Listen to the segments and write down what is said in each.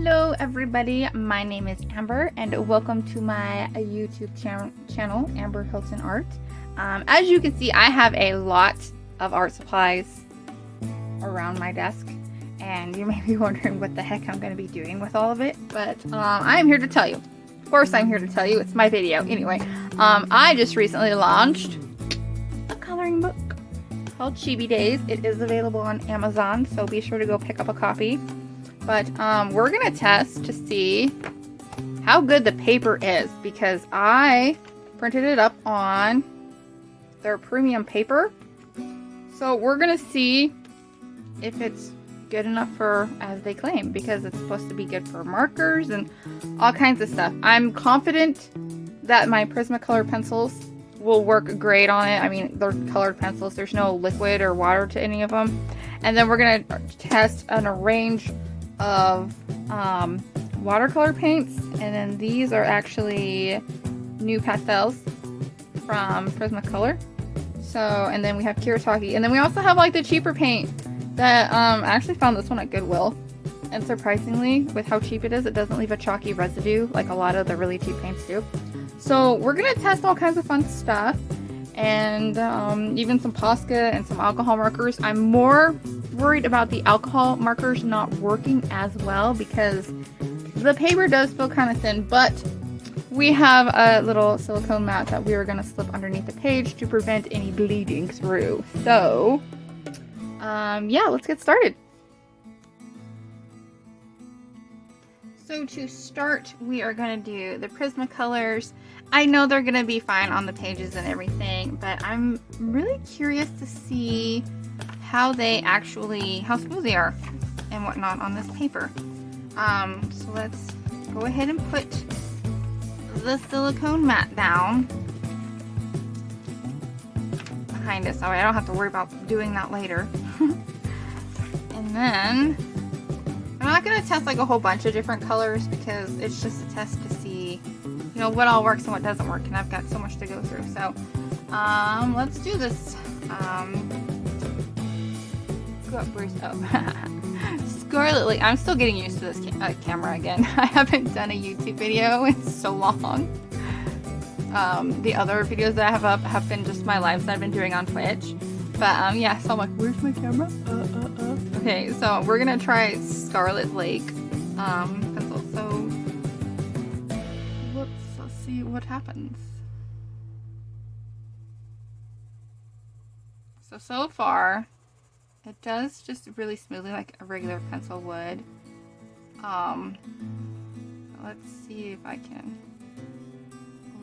Hello everybody, my name is Amber and welcome to my YouTube channel, Amber Hilton Art. As you can see, I have a lot of art supplies around my desk and you may be wondering what the heck I'm going to be doing with all of it, but I'm here to tell you. Of course I'm here to tell you, it's my video. Anyway, I just recently launched a coloring book called Chibi Days. It is available on Amazon, so be sure to go pick up a copy. But we're going to test to see how good the paper is because I printed it up on their premium paper. So we're going to see if it's good enough for as they claim because it's supposed to be good for markers and all kinds of stuff. I'm confident that my Prismacolor pencils will work great on it. I mean, they're colored pencils. There's no liquid or water to any of them. And then we're going to test a range of watercolor paints, and then these are actually new pastels from Prismacolor. So, and then we have Kuretake, and then we also have like the cheaper paint that I actually found this one at Goodwill, and surprisingly, with how cheap it is, it doesn't leave a chalky residue like a lot of the really cheap paints do. So we're gonna test all kinds of fun stuff, and even some Posca and some alcohol markers. I'm more worried about the alcohol markers not working as well because the paper does feel kind of thin, but we have a little silicone mat that we are going to slip underneath the page to prevent any bleeding through. So yeah, let's get started. So to start, we are going to do the Prismacolors. I know they're going to be fine on the pages and everything, but I'm really curious to see how smooth they are and whatnot on this paper. So let's go ahead and put the silicone mat down behind us, so I don't have to worry about doing that later. And then I'm not going to test like a whole bunch of different colors because it's just a test to see, you know, what all works and what doesn't work, and I've got so much to go through. So let's do this. Scarlet Lake. I'm still getting used to this camera again. I haven't done a YouTube video in so long. The other videos that I have up have been just my lives that I've been doing on Twitch. But yeah, so I'm like, where's my camera? Okay, so we're gonna try Scarlet Lake pencil. So let's see what happens. So far, it does just really smoothly like a regular pencil would. Let's see if I can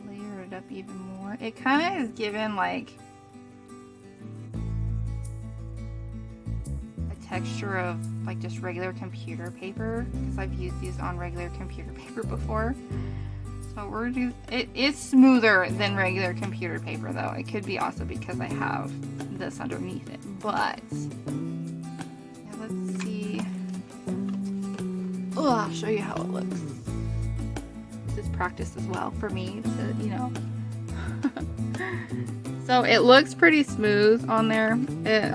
layer it up even more. It kind of is given like a texture of like just regular computer paper because I've used these on regular computer paper before. So we're do it is smoother than regular computer paper though. It could be also because I have this underneath it, but yeah, let's see. Oh, I'll show you how it looks. This is practice as well for me to, you know. So it looks pretty smooth on there. It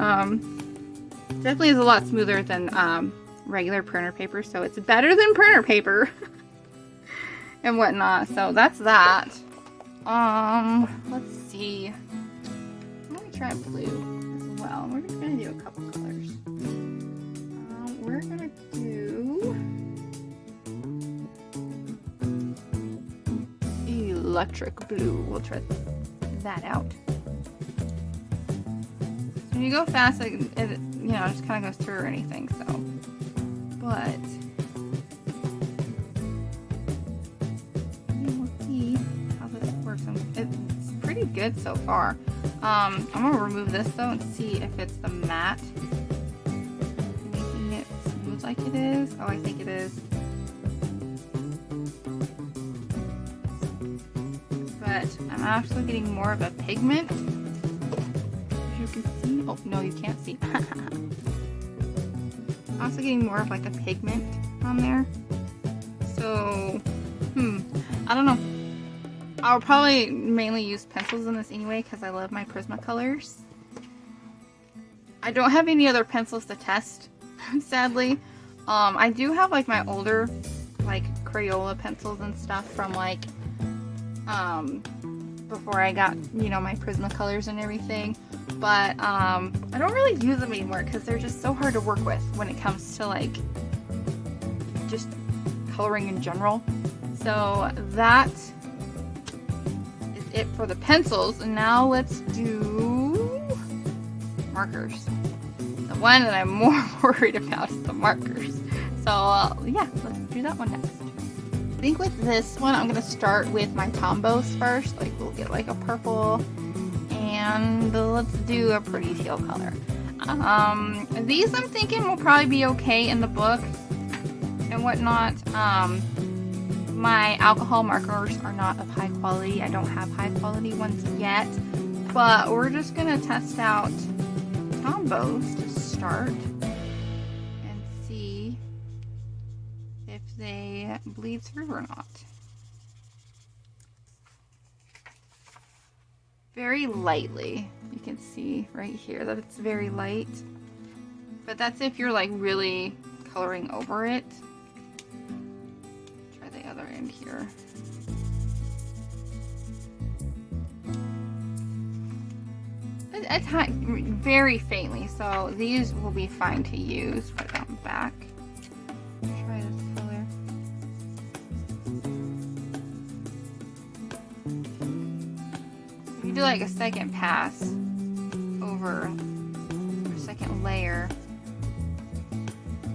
definitely is a lot smoother than regular printer paper, so it's better than printer paper and whatnot. So that's that. Let's see. Let me try blue as well. We're just gonna do a couple colors. We're gonna do electric blue. We'll try that out. So when you go fast, it you know, just kind of goes through or anything. So, but we'll see how this works. It's pretty good so far. I'm gonna remove this though and see if it's the matte making it smooth like it is. Oh, I think it is. But I'm actually getting more of a pigment. As you can see. Oh, no, you can't see. I'm also getting more of like a pigment on there. So, I don't know. I'll probably mainly use pencils in this anyway because I love my Prismacolors. I don't have any other pencils to test, sadly. I do have like my older like Crayola pencils and stuff from like before I got, you know, my Prismacolors and everything. But I don't really use them anymore because they're just so hard to work with when it comes to like just coloring in general. So that is it for the pencils. And now let's do markers. The one that I'm more worried about is the markers. So yeah, let's do that one next. I think with this one, I'm gonna start with my Tombows first. Like we'll get like a purple, and let's do a pretty teal color. These I'm thinking will probably be okay in the book and whatnot. My alcohol markers are not of high quality. I don't have high quality ones yet, but we're just gonna test out Tombows to start and see if they bleed through or not. Very lightly. You can see right here that it's very light, but that's if you're like really coloring over it. Try the other end here. It's very faintly, so these will be fine to use right on the back. Try this color. If you do like a second pass over a second layer,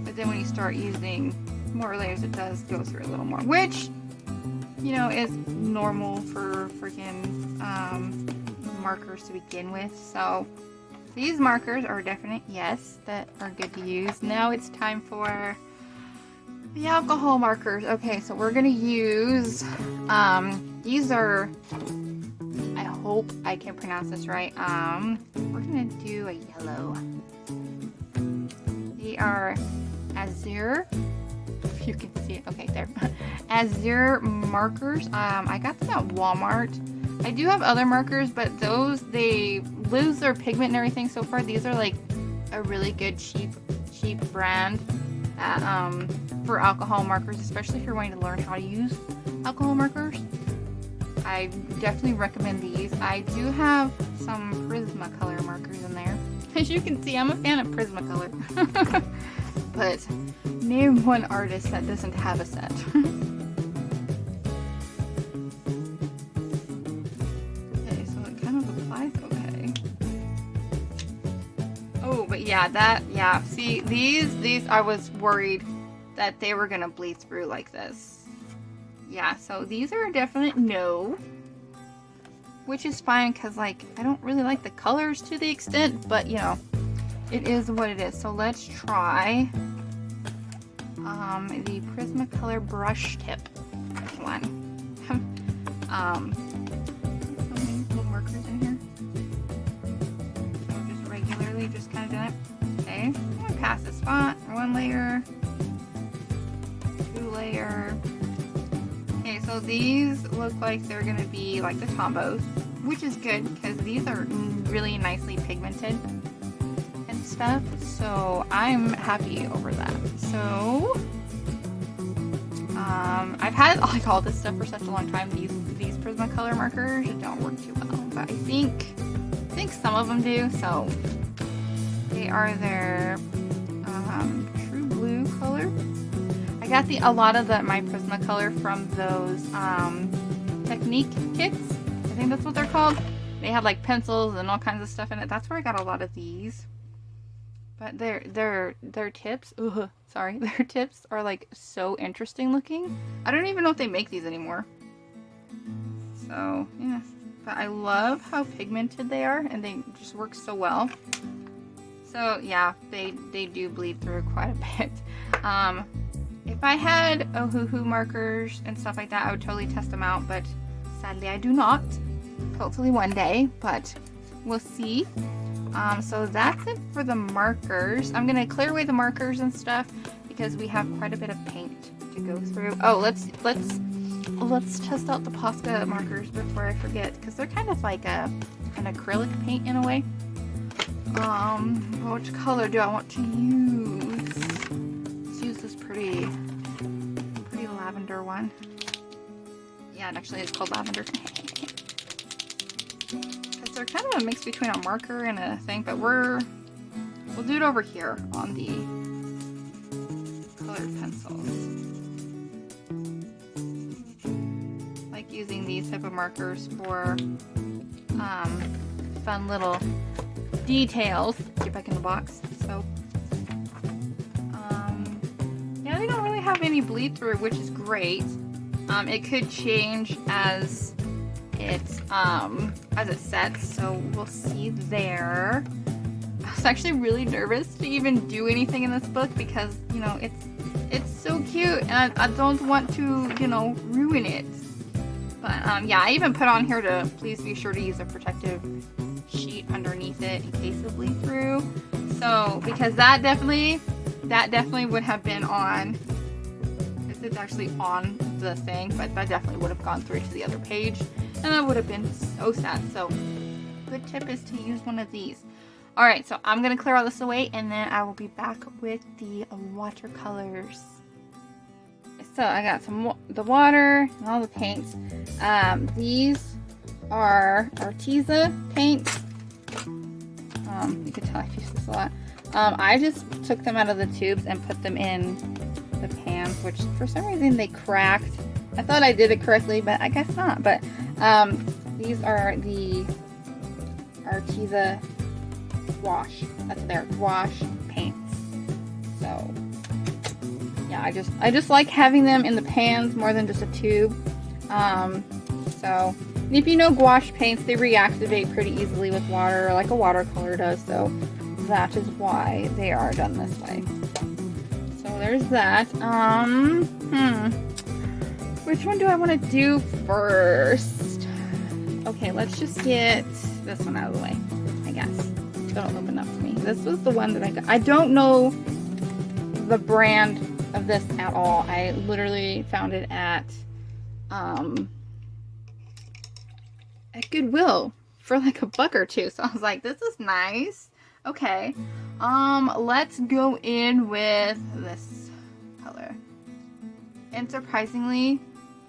but then when you start using more layers, it does go through a little more, which, you know, is normal for freaking markers to begin with. So these markers are definite yes, that are good to use. Now it's time for the alcohol markers. Okay, so we're gonna use these are, I hope I can pronounce this right, we're gonna do a yellow. They are Azure, if you can see it. Okay, there. Azure markers. I got them at Walmart. I do have other markers, but those, they lose their pigment and everything. So far, these are like a really good cheap brand that, for alcohol markers, especially if you're wanting to learn how to use alcohol markers. I definitely recommend these. I do have some Prismacolor markers in there. As you can see, I'm a fan of Prismacolor. But name one artist that doesn't have a set. But yeah, see, these I was worried that they were gonna bleed through like this. Yeah, so these are a definite no, which is fine because like I don't really like the colors to the extent, but you know, it is what it is. So let's try the Prismacolor brush tip one. Little markers in here. Regularly, just kind of doing it. Okay, I'm gonna pass the spot. One layer, two layer. Okay, so these look like they're gonna be like the Tombows, which is good because these are really nicely pigmented and stuff. So I'm happy over that. So I've had like all this stuff for such a long time. These Prismacolor markers don't work too well, but I think some of them do. So they are their true blue color. I got a lot of my Prismacolor from those Technique kits. I think that's what they're called. They have like pencils and all kinds of stuff in it. That's where I got a lot of these. But their tips, their tips are like so interesting looking. I don't even know if they make these anymore. So yeah, but I love how pigmented they are, and they just work so well. So yeah, they do bleed through quite a bit. If I had Ohuhu markers and stuff like that, I would totally test them out, but sadly I do not. Hopefully one day, but we'll see. So that's it for the markers. I'm gonna clear away the markers and stuff because we have quite a bit of paint to go through. Oh, let's test out the Posca markers before I forget, because they're kind of like an acrylic paint in a way. Which color do I want to use? Let's use this pretty lavender one. Yeah, it actually is called lavender. Because they're kind of a mix between a marker and a thing, but we'll do it over here on the colored pencils. Like using these type of markers for fun little details. Get back in the box. So yeah, they don't really have any bleed through, which is great. It could change as it sets, so we'll see there. I was actually really nervous to even do anything in this book because, you know, it's so cute and I don't want to, you know, ruin it. But yeah, I even put on here to please be sure to use a protective sheet underneath it in case of bleed through. So because that definitely would have been on. It's actually on the thing, but that definitely would have gone through to the other page, and that would have been so sad. So good tip is to use one of these. All right, so I'm gonna clear all this away, and then I will be back with the watercolors. So I got the water and all the paints. These are Arteza paints. You can tell I've used this a lot. I just took them out of the tubes and put them in the pans, which for some reason they cracked. I thought I did it correctly, but I guess not. But these are the Arteza wash. That's their wash paints. So yeah, I just like having them in the pans more than just a tube. So if you know gouache paints, they reactivate pretty easily with water, like a watercolor does. So that is why they are done this way. So there's that. Which one do I want to do first? Okay, let's just get this one out of the way, I guess. Don't open up for me. This was the one that I got. I don't know the brand of this at all. I literally found it at Goodwill for like $1 or $2. So I was like, this is nice. Okay. Let's go in with this color. And surprisingly,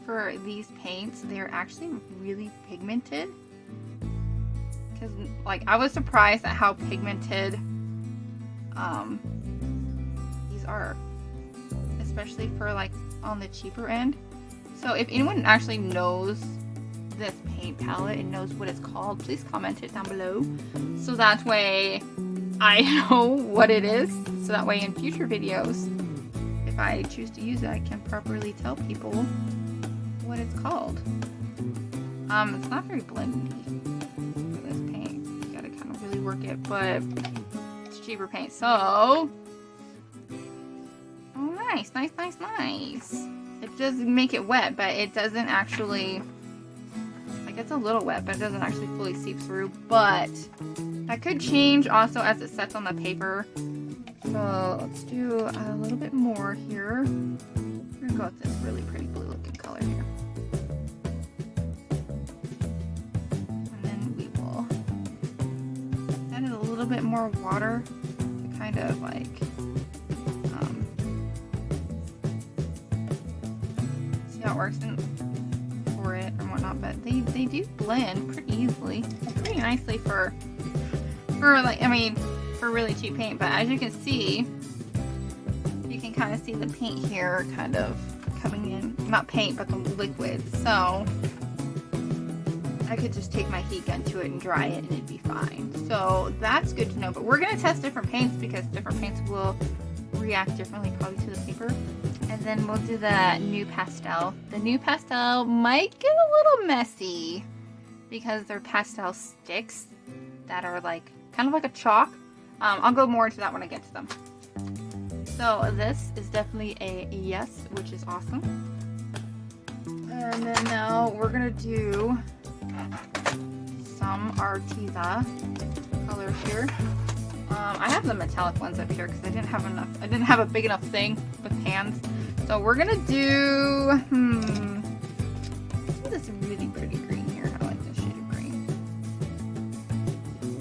for these paints, they're actually really pigmented. Because, like, I was surprised at how pigmented these are. Especially for, like, on the cheaper end. So if anyone actually knows this paint palette and knows what it's called, please comment it down below. So that way I know what it is. So that way in future videos, if I choose to use it, I can properly tell people what it's called. It's not very blendy for this paint. You gotta kind of really work it, but it's cheaper paint. So, oh nice, nice, nice, nice. It does make it wet, but it doesn't actually, like, it's a little wet, but it doesn't actually fully seep through. But that could change also as it sets on the paper. So let's do a little bit more here. We're gonna go with this really pretty blue looking color here. And then we will add a little bit more water to kind of like see how it works for it and whatnot. But they do blend pretty easily, pretty nicely for like, I mean, for really cheap paint. But as you can see, you can kind of see the paint here kind of coming in, not paint but the liquid. So I could just take my heat gun to it and dry it and it'd be fine. So that's good to know. But we're going to test different paints because different paints will react differently probably to the paper. And then we'll do the new pastel. The new pastel might get a little messy because they're pastel sticks that are like kind of like a chalk. I'll go more into that when I get to them. So this is definitely a yes, which is awesome. And then now we're gonna do some Arteza colors here. I have the metallic ones up here because I didn't have enough. I didn't have a big enough thing with pans. So we're gonna do this really pretty green here. I like this shade of green.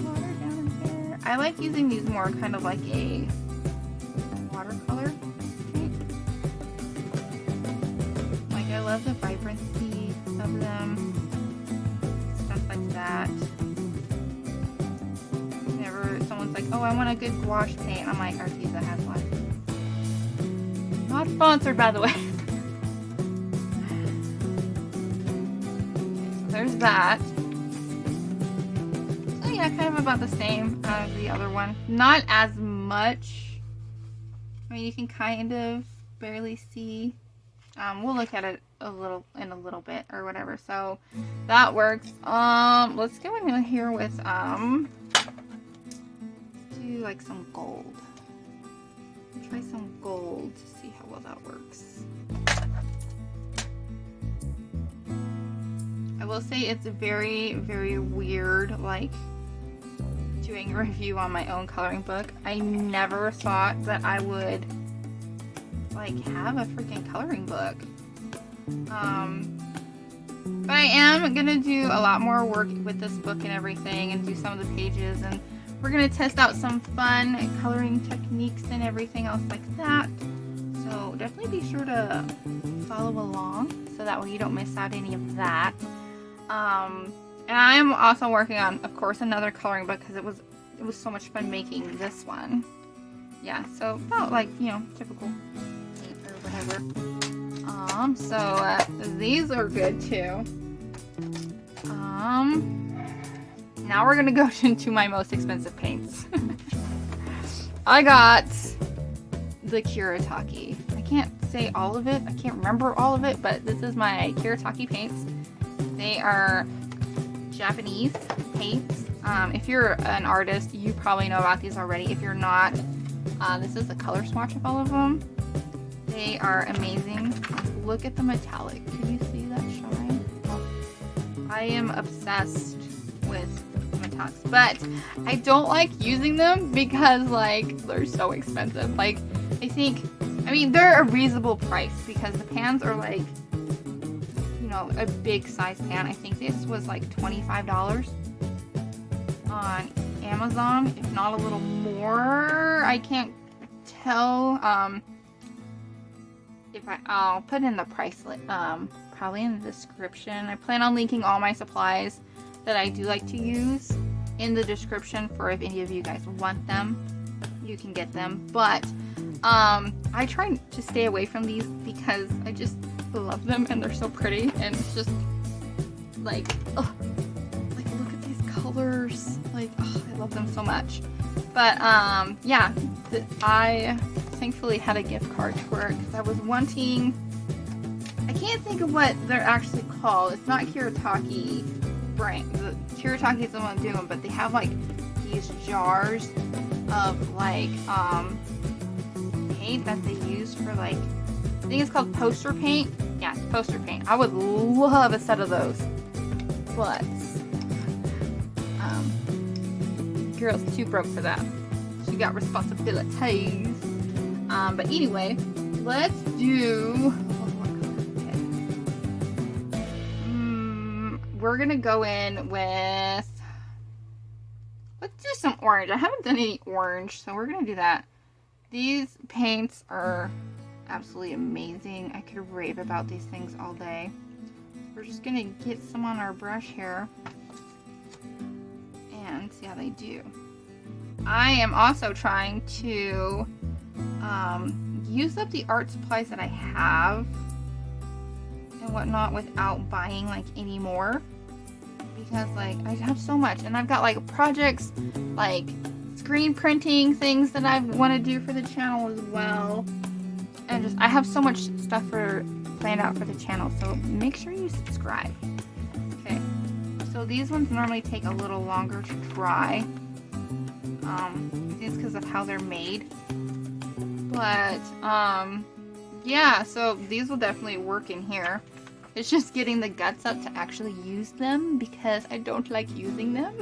Water down in there. I like using these more kind of like a watercolor paint. of them. Stuff like that. Whenever someone's like, oh, I want a good gouache paint, I'm like, Arteza has one. Not sponsored, by the way. Okay, so there's that. So yeah, kind of about the same as the other one. Not as much. I mean, you can kind of barely see. We'll look at it in a little bit or whatever. So that works. Let's go in here with do like some gold. Try some gold to see how well that works. I will say it's very, very weird, like doing a review on my own coloring book. I never thought that I would like have a freaking coloring book. But I am gonna do a lot more work with this book and everything, and do some of the pages, and we're gonna test out some fun coloring techniques and everything else like that. So definitely be sure to follow along so that way you don't miss out any of that. And I'm also working on, of course, another coloring book because it was so much fun making this one. Yeah, so about like, you know, typical or whatever. So these are good too. Now we're gonna go into my most expensive paints. I got the Kuretake. I can't say all of it. I can't remember all of it, but this is my Kuretake paints. They are Japanese paints. If you're an artist, you probably know about these already. If you're not, this is a color swatch of all of them. They are amazing. Look at the metallic. Can you see that shine? I am obsessed with metallics, but I don't like using them because like they're so expensive. Like I mean they're a reasonable price because the pans are like, you know, a big size pan. I think this was like $25 on Amazon, if not a little more. I can't tell. I'll put in the price probably in the description. I plan on linking all my supplies that I do like to use in the description for if any of you guys want them, you can get them. But I try to stay away from these because I just love them and they're so pretty, and it's just like, oh, like look at these colors, like, oh, I love them so much. But yeah, I thankfully had a gift card for it because I was wanting, I can't think of what they're actually called. It's not Kuretake brand. The Kuretake is the one doing them, but they have like these jars of like paint that they use for like, I think it's called poster paint. Yeah, poster paint. I would love a set of those, but girl's too broke for that. She got responsibilities. But anyway, let's do. We're gonna go in with. Let's do some orange. I haven't done any orange, so we're gonna do that. These paints are absolutely amazing. I could rave about these things all day. We're just gonna get some on our brush here and see how they do. I am also trying to use up the art supplies that I have and whatnot without buying like any more, because like I have so much, and I've got like projects like screen printing things that I want to do for the channel as well, and just I have so much stuff planned out for the channel, so make sure you subscribe. Okay, so these ones normally take a little longer to dry. It's because of how they're made. But, yeah, so these will definitely work in here. It's just getting the guts up to actually use them because I don't like using them.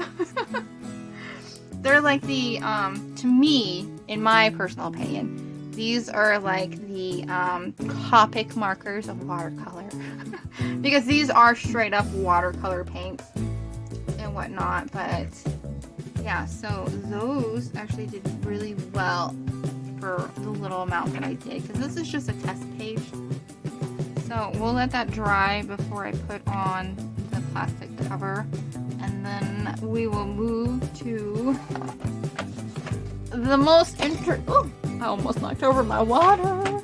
They're like the, to me, in my personal opinion, these are like the Copic markers of watercolor. Because these are straight up watercolor paints and whatnot, but yeah, so those actually did really well for the little amount that I did, because this is just a test page. So we'll let that dry before I put on the plastic cover, and then we will move to the most oh, I almost knocked over my water.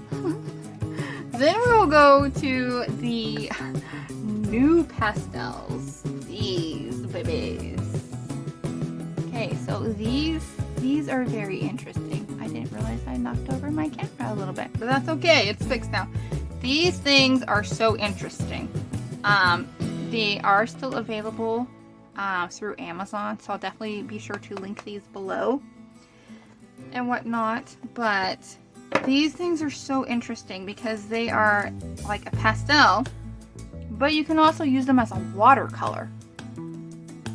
Then we'll go to the new pastels. These babies. Okay, so these are very interesting. I didn't realize I knocked over my camera a little bit, but that's okay. It's fixed now. These things are so interesting. They are still available through Amazon, so I'll definitely be sure to link these below and whatnot. But these things are so interesting because they are like a pastel, but you can also use them as a watercolor.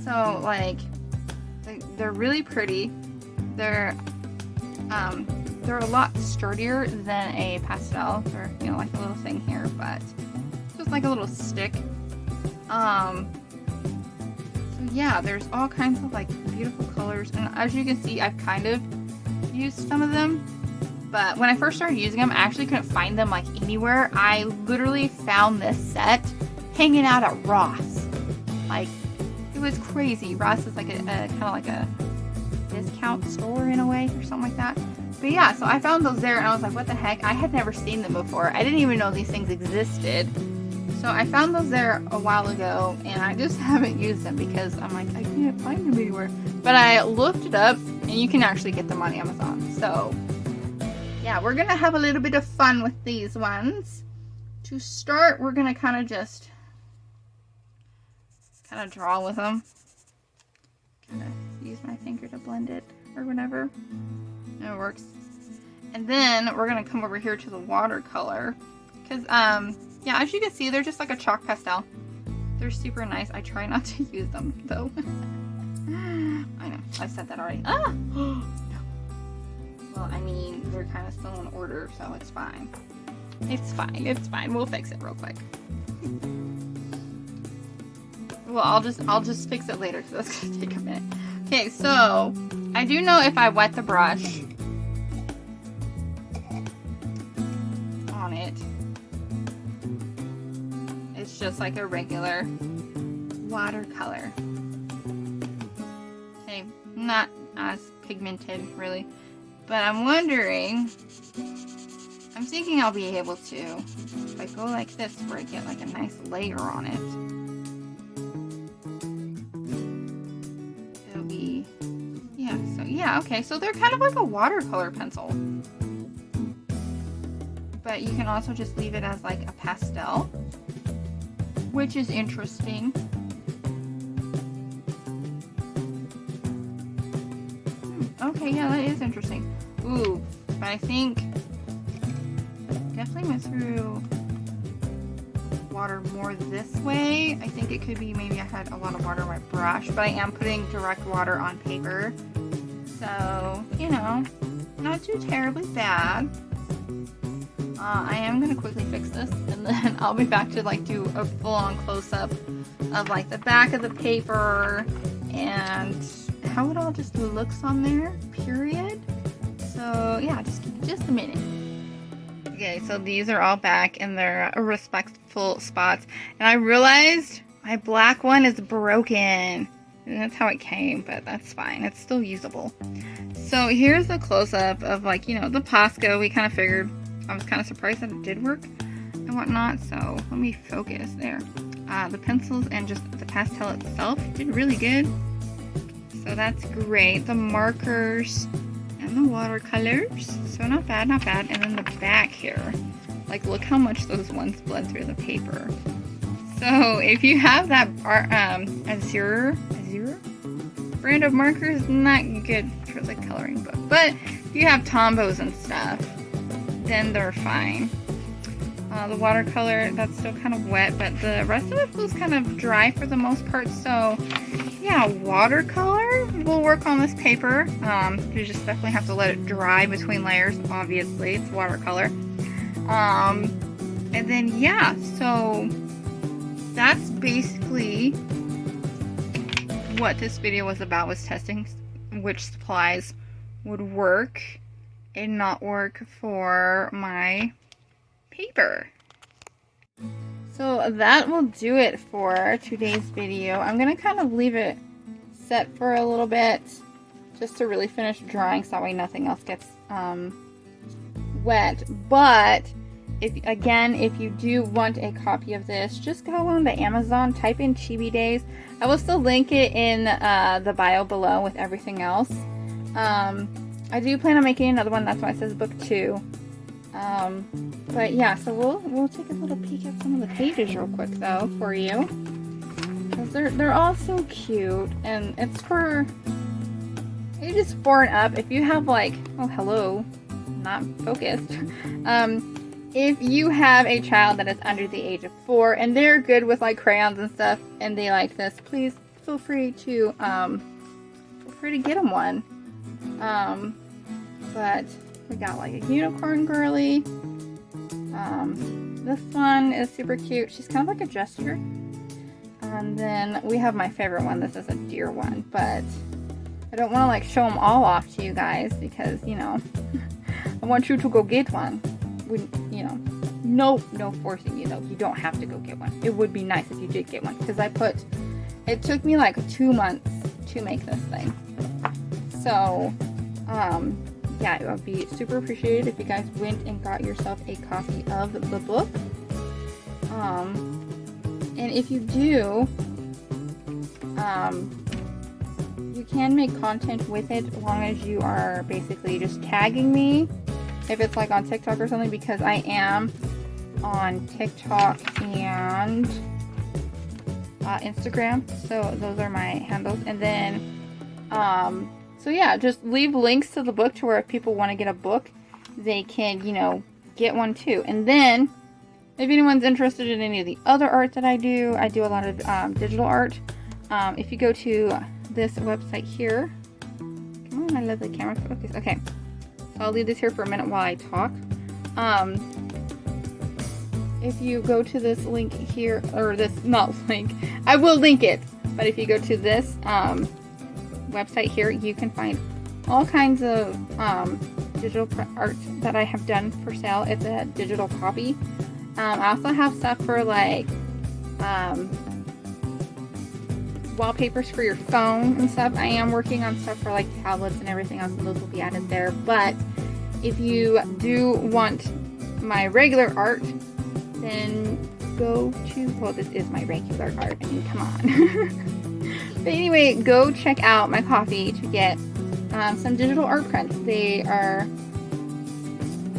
So like they're really pretty. They're a lot sturdier than a pastel. They're, you know, like a little thing here, but just like a little stick. So yeah, there's all kinds of like beautiful colors, and as you can see, I've kind of used some of them, but when I first started using them, I actually couldn't find them like anywhere. I literally found this set hanging out at Ross. Like, it was crazy. Ross is like a kind of like a discount store in a way, or something like that. But yeah, so I found those there, and I was like, what the heck? I had never seen them before. I didn't even know these things existed. So I found those there a while ago, and I just haven't used them because I'm like, I can't find them anywhere. But I looked it up, and you can actually get them on Amazon. So yeah, we're gonna have a little bit of fun with these ones. To start, we're gonna kind of just draw with them. Kind of use my finger to blend it or whatever. And it works. And then we're gonna come over here to the watercolor, because yeah, as you can see, they're just like a chalk pastel. They're super nice. I try not to use them though. I know, I said that already. Ah! No. Well, I mean, they're kind of still in order, so it's fine. It's fine, it's fine. We'll fix it real quick. Well, I'll just fix it later, because that's gonna take a minute. Okay, so I do know if I wet the brush on it, it's just like a regular watercolor. Okay, not as pigmented really, but I'm wondering, I'm thinking I'll be able to, if I go like this, where I get like a nice layer on it. It'll be, yeah, so yeah, okay, so they're kind of like a watercolor pencil. But you can also just leave it as like a pastel, which is interesting. Okay, yeah, that is interesting. Ooh, but I think definitely went through water more this way. I think it could be maybe I had a lot of water on my brush, but I am putting direct water on paper. So, you know, not too terribly bad. I am going to quickly fix this, and then I'll be back to like do a full-on close-up of like the back of the paper and how it all just looks on there, period. So yeah, just give me just a minute. Okay, so these are all back in their respectful spots, and I realized my black one is broken, and that's how it came, but that's fine, it's still usable. So here's a close-up of like, you know, the Posca. We kind of figured, I was kind of surprised that it did work and whatnot, so let me focus there. The pencils and just the pastel itself did really good, so that's great. The markers and the watercolors, so not bad, not bad. And then the back here, like look how much those ones bled through the paper. So if you have that Azure brand of markers, not good for the coloring book, but if you have Tombows and stuff, then they're fine. The watercolor, that's still kind of wet, but the rest of it feels kind of dry for the most part. So yeah, watercolor will work on this paper. You just definitely have to let it dry between layers. Obviously, it's watercolor. And then yeah, so that's basically what this video was about, was testing which supplies would work and not work for my paper. So that will do it for today's video. I'm going to kind of leave it set for a little bit just to really finish drying so that way nothing else gets wet. But if you do want a copy of this, just go on to Amazon, type in Chibi Days. I will still link it in the bio below with everything else. I do plan on making another one, that's why it says book 2. But yeah, so we'll take a little peek at some of the pages real quick though for you, because they're all so cute, and it's for ages 4 and up. If you have like, oh hello, not focused. If you have a child that is under the age of 4 and they're good with like crayons and stuff and they like this, please feel free to get them one. But we got like a unicorn girly. This one is super cute. She's kind of like a jester. And then we have my favorite one. This is a deer one, but I don't want to like show them all off to you guys because, you know, I want you to go get one. You know, no forcing you though. You don't have to go get one. It would be nice if you did get one, because it took me like 2 months to make this thing. So, yeah, it would be super appreciated if you guys went and got yourself a copy of the book. And if you do, you can make content with it as long as you are basically just tagging me. If it's like on TikTok or something, because I am on TikTok and Instagram. So those are my handles. And then, so yeah, just leave links to the book to where if people want to get a book, they can, you know, get one too. And then, if anyone's interested in any of the other art that I do a lot of digital art. If you go to this website here, come on, I love the camera focus. Okay, so I'll leave this here for a minute while I talk. If you go to this link here, or this, not link, I will link it, but if you go to this website here, you can find all kinds of digital art that I have done for sale. It's a digital copy. I also have stuff for like wallpapers for your phone and stuff. I am working on stuff for like tablets and everything else, and those will be added there. But if you do want my regular art, then go to, well, this is my regular art, I mean, come on. But anyway, go check out my Ko-fi to get some digital art prints. They are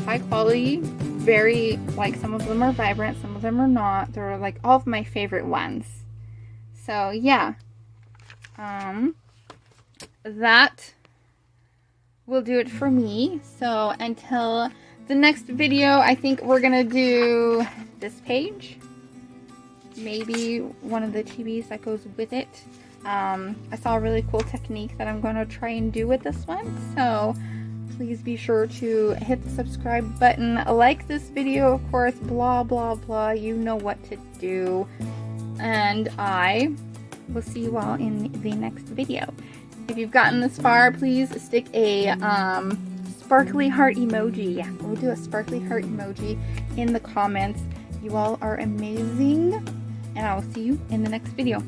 high quality, very, like, some of them are vibrant, some of them are not. They're like all of my favorite ones. So yeah, that will do it for me. So until the next video, I think we're gonna do this page, maybe one of the chibis that goes with it. I saw a really cool technique that I'm going to try and do with this one, so please be sure to hit the subscribe button, like this video, of course, blah blah blah, you know what to do, and I will see you all in the next video. If you've gotten this far, please stick a sparkly heart emoji. Yeah, we'll do a sparkly heart emoji in the comments. You all are amazing, and I will see you in the next video.